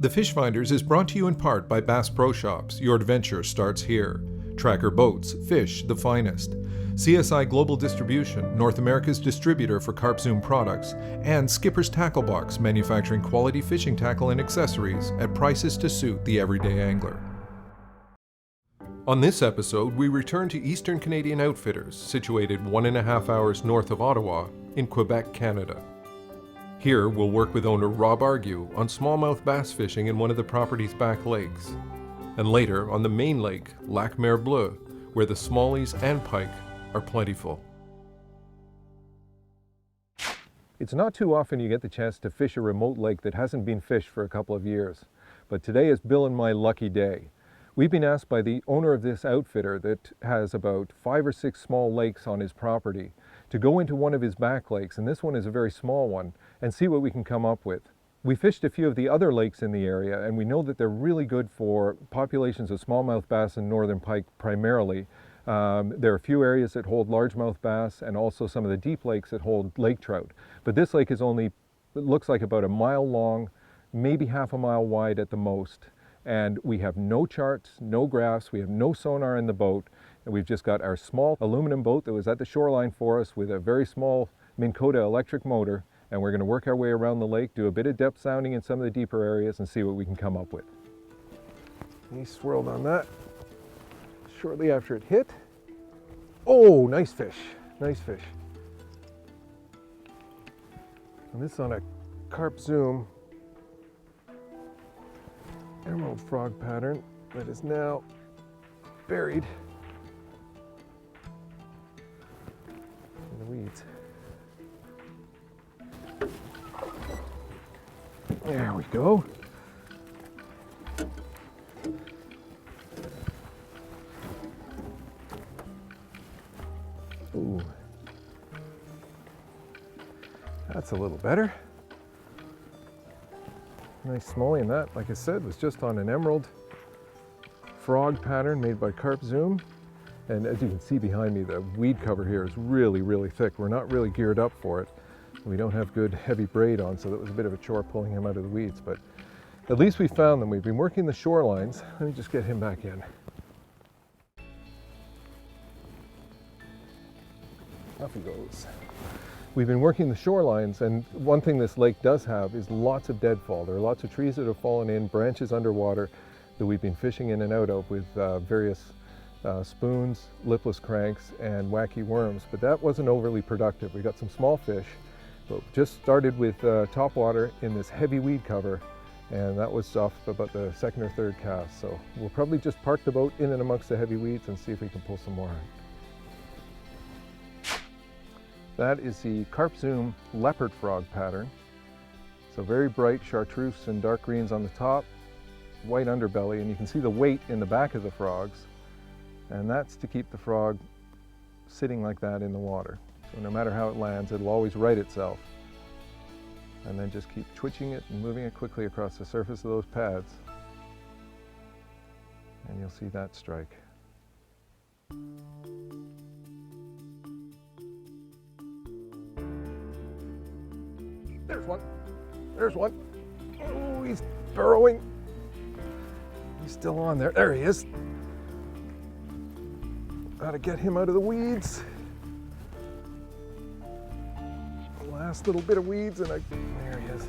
The Fish Finders is brought to you in part by Bass Pro Shops. Your adventure starts here. Tracker Boats, fish the finest. CSI Global Distribution, North America's distributor for Carp Zoom products, and Skipper's Tackle Box, manufacturing quality fishing tackle and accessories at prices to suit the everyday angler. On this episode, we return to Eastern Canadian Outfitters, situated 1.5 hours north of Ottawa, in Quebec, Canada. Here, we'll work with owner Rob Argue on smallmouth bass fishing in one of the property's back lakes, and later on the main lake, Lac Mer Bleu, where the smallies and pike are plentiful. It's not too often you get the chance to fish a remote lake that hasn't been fished for a couple of years, but today is Bill and my lucky day. We've been asked by the owner of this outfitter that has about 5 or 6 small lakes on his property to go into one of his back lakes, and this one is a very small one, and see what we can come up with. We fished a few of the other lakes in the area, and we know that they're really good for populations of smallmouth bass and northern pike primarily. There are a few areas that hold largemouth bass and also some of the deep lakes that hold lake trout. But this lake is only, it looks like about a mile long, maybe half a mile wide at the most. And we have no charts, no graphs, we have no sonar in the boat. And we've just got our small aluminum boat that was at the shoreline for us with a very small Minn Kota electric motor. And we're going to work our way around the lake, do a bit of depth sounding in some of the deeper areas and see what we can come up with. He swirled on that shortly after it hit. Oh, nice fish, nice fish. And this on a Carp Zoom emerald frog pattern that is now buried in the weeds. There we go. Ooh. That's a little better. Nice smallie, and that, like I said, was just on an emerald frog pattern made by Carp Zoom. And as you can see behind me, the weed cover here is really, really thick. We're not really geared up for it. We don't have good heavy braid on, so that was a bit of a chore pulling him out of the weeds, but at least we found them. We've been working the shorelines. Let me just get him back in. Off he goes. We've been working the shorelines, and one thing this lake does have is lots of deadfall. There are lots of trees that have fallen in, branches underwater that we've been fishing in and out of with various spoons, lipless cranks, and wacky worms, but that wasn't overly productive. We got some small fish, but just started with topwater in this heavy weed cover, and that was off about the second or third cast. So we'll probably just park the boat in and amongst the heavy weeds and see if we can pull some more out. That is the Carp Zoom leopard frog pattern. So very bright chartreuse and dark greens on the top, white underbelly, and you can see the weight in the back of the frogs. And that's to keep the frog sitting like that in the water. So no matter how it lands, it'll always right itself. And then just keep twitching it and moving it quickly across the surface of those pads. And you'll see that strike. There's one. There's one. Oh, he's burrowing. He's still on there. There he is. Gotta get him out of the weeds. Last little bit of weeds and there he is.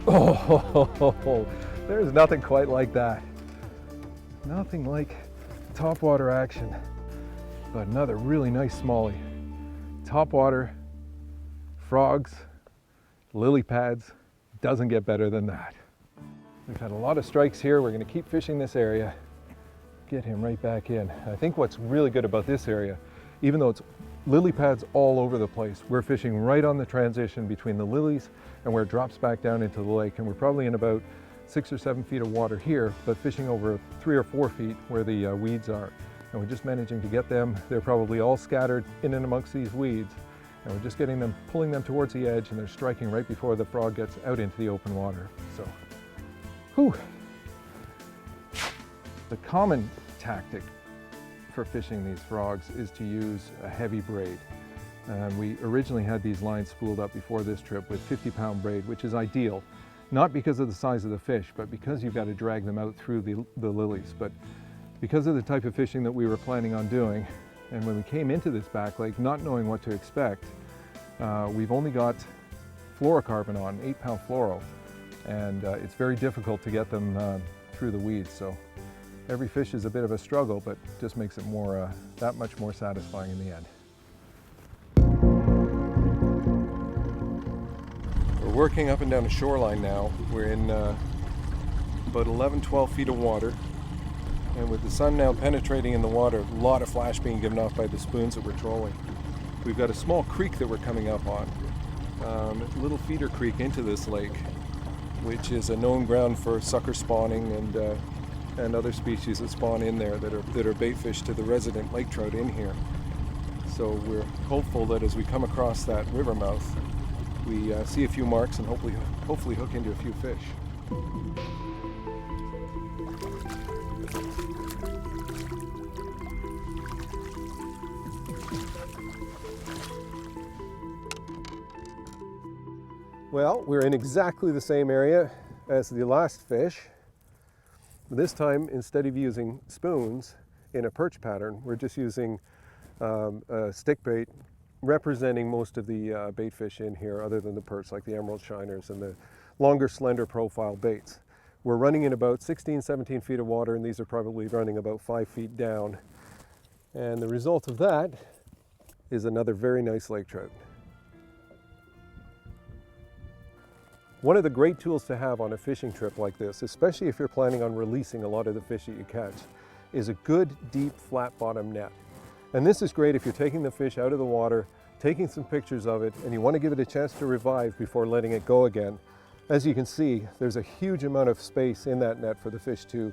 Oh, there's nothing quite like that. Nothing like topwater action, but another really nice smallie. Topwater, frogs, lily pads, doesn't get better than that. We've had a lot of strikes here. We're going to keep fishing this area. Get him right back in. I think what's really good about this area, even though it's lily pads all over the place, we're fishing right on the transition between the lilies and where it drops back down into the lake. And we're probably in about 6 or 7 feet of water here, but fishing over 3 or 4 feet where the weeds are. And we're just managing to get them. They're probably all scattered in and amongst these weeds. And we're just getting them, pulling them towards the edge, and they're striking right before the frog gets out into the open water. So, whew. The common tactic for fishing these frogs is to use a heavy braid. And we originally had these lines spooled up before this trip with 50-pound braid, which is ideal, not because of the size of the fish, but because you've got to drag them out through the lilies. But because of the type of fishing that we were planning on doing, and when we came into this back lake not knowing what to expect, we've only got fluorocarbon on, 8-pound fluoro, and it's very difficult to get them through the weeds. So every fish is a bit of a struggle, but just makes it that much more satisfying in the end. We're working up and down a shoreline now. We're in about 11-12 feet of water, and with the sun now penetrating in the water, a lot of flash being given off by the spoons that we're trolling. We've got a small creek that we're coming up on, a little feeder creek into this lake, which is a known ground for sucker spawning and other species that spawn in there that are bait fish to the resident lake trout in here. So we're hopeful that as we come across that river mouth, we see a few marks and hopefully hook into a few fish. Well, we're in exactly the same area as the last fish. This time, instead of using spoons in a perch pattern, we're just using a stick bait representing most of the bait fish in here, other than the perch, like the emerald shiners and the longer, slender profile baits. We're running in about 16, 17 feet of water, and these are probably running about 5 feet down. And the result of that is another very nice lake trout. One of the great tools to have on a fishing trip like this, especially if you're planning on releasing a lot of the fish that you catch, is a good, deep, flat bottom net. And this is great if you're taking the fish out of the water, taking some pictures of it, and you want to give it a chance to revive before letting it go again. As you can see, there's a huge amount of space in that net for the fish to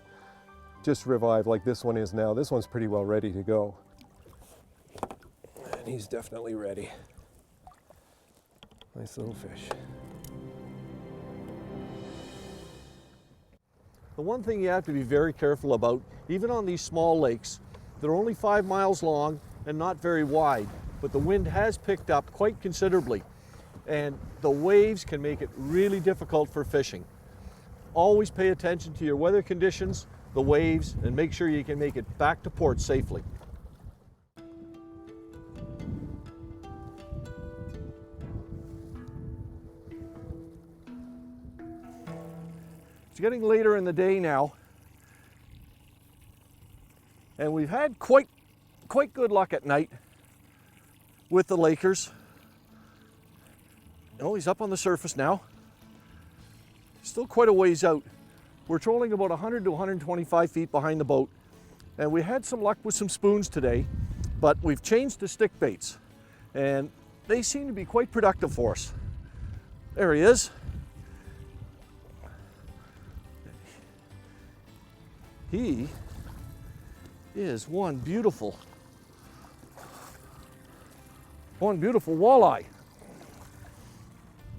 just revive like this one is now. This one's pretty well ready to go. And he's definitely ready. Nice little fish. The one thing you have to be very careful about, even on these small lakes, they're only 5 miles long and not very wide, but the wind has picked up quite considerably, and the waves can make it really difficult for fishing. Always pay attention to your weather conditions, the waves, and make sure you can make it back to port safely. It's getting later in the day now, and we've had quite good luck at night with the Lakers. Oh, he's up on the surface now. Still quite a ways out. We're trolling about 100 to 125 feet behind the boat, and we had some luck with some spoons today, but we've changed to stick baits, and they seem to be quite productive for us. There he is. He is one beautiful walleye.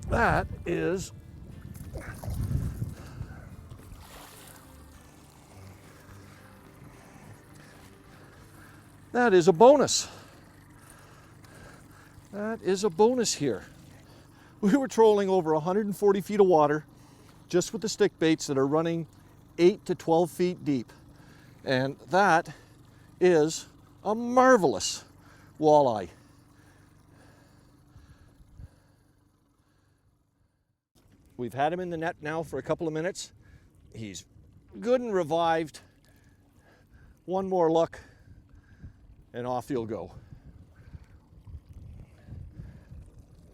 That is a bonus. That is a bonus here. We were trolling over 140 feet of water just with the stick baits that are running 8 to 12 feet deep. And that is a marvelous walleye. We've had him in the net now for a couple of minutes. He's good and revived. One more look and off he'll go.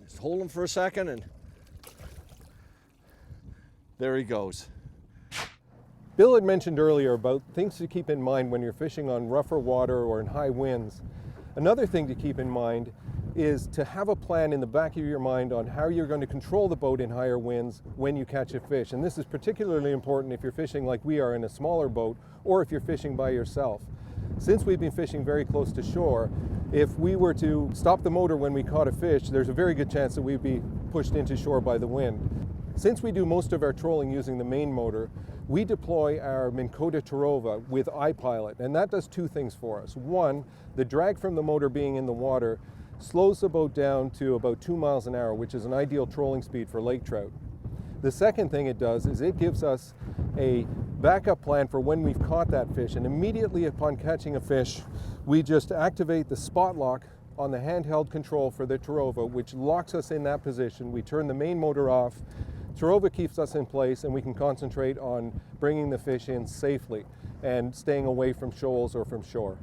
Just hold him for a second and there he goes. Bill had mentioned earlier about things to keep in mind when you're fishing on rougher water or in high winds. Another thing to keep in mind is to have a plan in the back of your mind on how you're going to control the boat in higher winds when you catch a fish. And this is particularly important if you're fishing like we are in a smaller boat or if you're fishing by yourself. Since we've been fishing very close to shore, if we were to stop the motor when we caught a fish, there's a very good chance that we'd be pushed into shore by the wind. Since we do most of our trolling using the main motor, we deploy our Minn Kota Tarova with iPilot, and that does two things for us. One, the drag from the motor being in the water slows the boat down to about 2 miles an hour, which is an ideal trolling speed for lake trout. The second thing it does is it gives us a backup plan for when we've caught that fish, and immediately upon catching a fish, we just activate the spot lock on the handheld control for the Terova, which locks us in that position. We turn the main motor off, Terova keeps us in place, and we can concentrate on bringing the fish in safely and staying away from shoals or from shore.